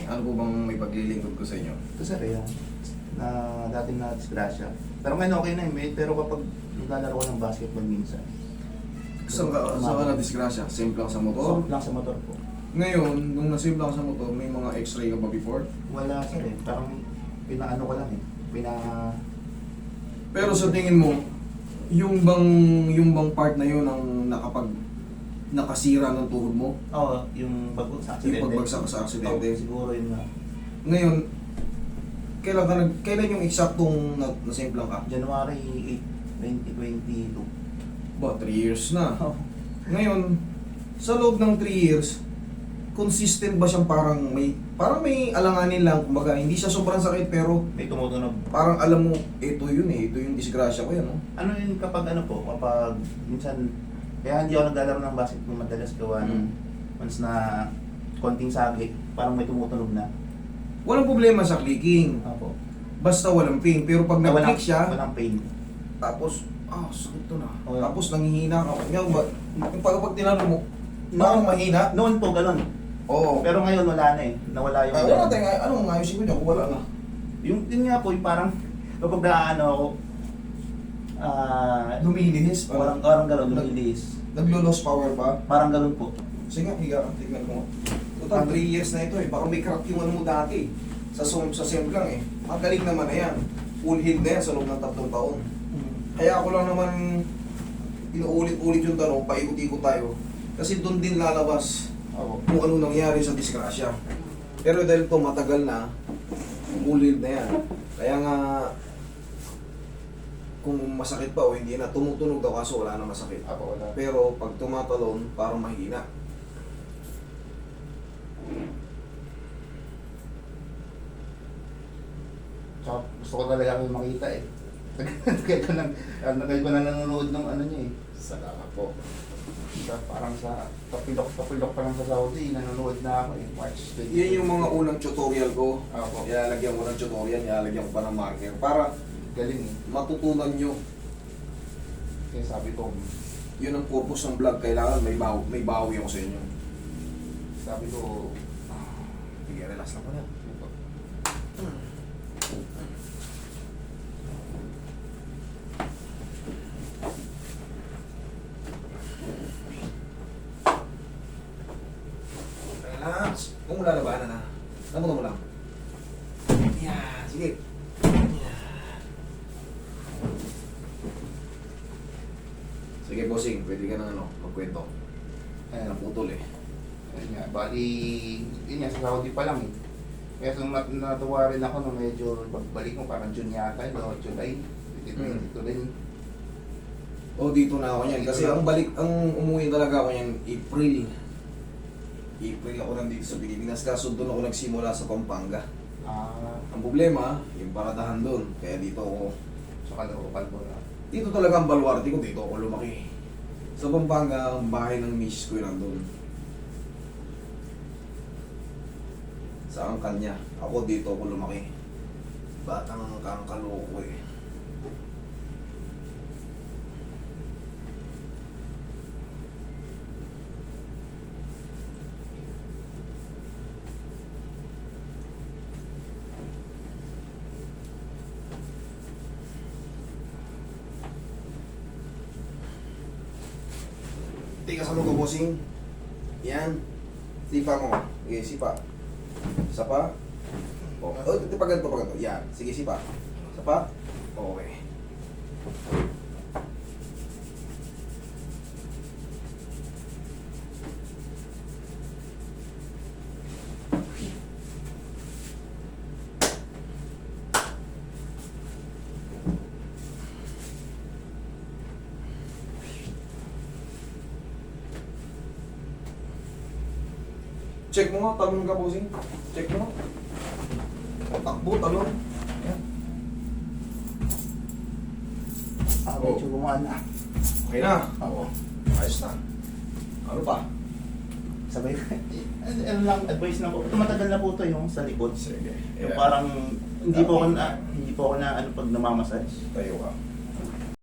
bossing? Ano po bang may paglilingkod ko sa inyo? Ito sir, yung na dating na disgrasya. Pero ngayon okay na eh. Pero kapag naglalaro ko ng basketball minsan, Saan ka na-disgrasya? Simple lang sa motor? so, lang sa motor po. Ngayon, nung nasimple lang sa motor, may mga x-ray ka ba before? Wala sir eh. Parang pinaano ko lang eh. Pero sa tingin mo, yung bang part na yun ang nakasira ng tuhod mo? Oo, yung bagsak sa aksidente. Yung pagbagsak sa aksidente? Oo, siguro yun nga. Ngayon, kailan yung eksaktong nasimplang ka? January 8, 2022. Ba, 3 years na. Oh. Ngayon, sa loob ng 3 years, consistent ba siyang parang may alanganin lang, kumbaga hindi siya sobrang sakit pero May tumutunog. parang alam mo, ito yun eh, ito yung disgrasya ko yan, no? Ano yun kapag kapag minsan, kaya hindi ako naglalaro ng basketball madalas gawa nung once na konting sagi, parang may tumutunog na. Walang problema sa clicking, Opo. basta walang pain, pero pag nag-click siya, Walang pain. tapos, sakit to na. Oo. Tapos nangihina ka. Ngayon ba, yung pag tinanong mo, parang mahina? Noon po, ganun. Oo. Pero ngayon wala na eh. Nawala yung... Wala natin, anong ayusin ko niya kung wala na? Yun nga po, yung parang kapag naano ako, Lumilinis, parang ganun, lumilis. Naglo-lost power pa? Parang ganun po. Sige nga, higa ka, tignan mo. Total, 3 years na ito eh. Baka may crack yung ano mo dati. Sa sem lang eh. Magaling naman na yan. Full heal na yan sa loob ng 3 taon. Kaya ako lang naman inuulit-ulit yung tanong, paikot-ikot tayo. Kasi doon din lalabas Opo. kung ano nangyari sa disgrasya. Pero dahil ito matagal na, full heal na yan. Kaya nga, kung masakit pa o hindi na, tumutunog daw kaso wala na masakit. Opo, wala. Pero pag tumatalon, parang mahina. Tsaka gusto ko talaga kami makita eh. Tagal ko na nanonood ng ano niya eh. Salamat po. Parang sa kapilok pa lang sa Saudi, nanonood na ako eh. March 20. Yan yung mga unang tutorial ko. Opo. Ilalagyan ko ng tutorial, ilalagyan ko pa ng marker. Para Galing eh. matutunan nyo. Kaya sabi ko, Yun ang purpose ng vlog. Kailangan may bawi ako sa inyo. sabi ko, Sige, relax lang ko na. Relax. Kung lalabanan na. Lamunan mo lang. Yan. Sige. Sige, bossing. Pwede ka na magkwento. ayun, Naputol eh. ayun nga, bali, yun nga, sa Saudi pa lang eh. Kaya natuwa rin ako nung medyo pagbalik mo, parang June yata, no? July, 2022 rin. Dito na ako niyan. Kasi ang umuwi talaga ako niyan, April. April ako nandito sa Pilipinas. Kaso doon ako nagsimula sa Pampanga. Ang problema, yung paradahan doon. Kaya dito ako. sa Caloocan po na. Dito talaga ang baluarte ko. Dito ako lumaki. Sa Pampanga, ang bahay ng misis ko yun nandun. Sa kanya. Ako dito ako lumaki. Batang kangkaloko eh. Tigas sa lugo, bossing. Yan. Sipa mo. Sige, sipa. Isa pa. Pa ganito. Yan. Sige, sipa. Isa pa. Okay. Check mo nga, talon ka, bossing. Check mo. Takbo, talon. Yan. Medyo gumaan na. Okay na. Oo. Ayos na. Ano pa? Sabay, ano lang, advice na po. Tumatagal na po ito yung sa likod. Sige. Yung parang, hindi po ako na, ano pag namamassage. Tayo ka.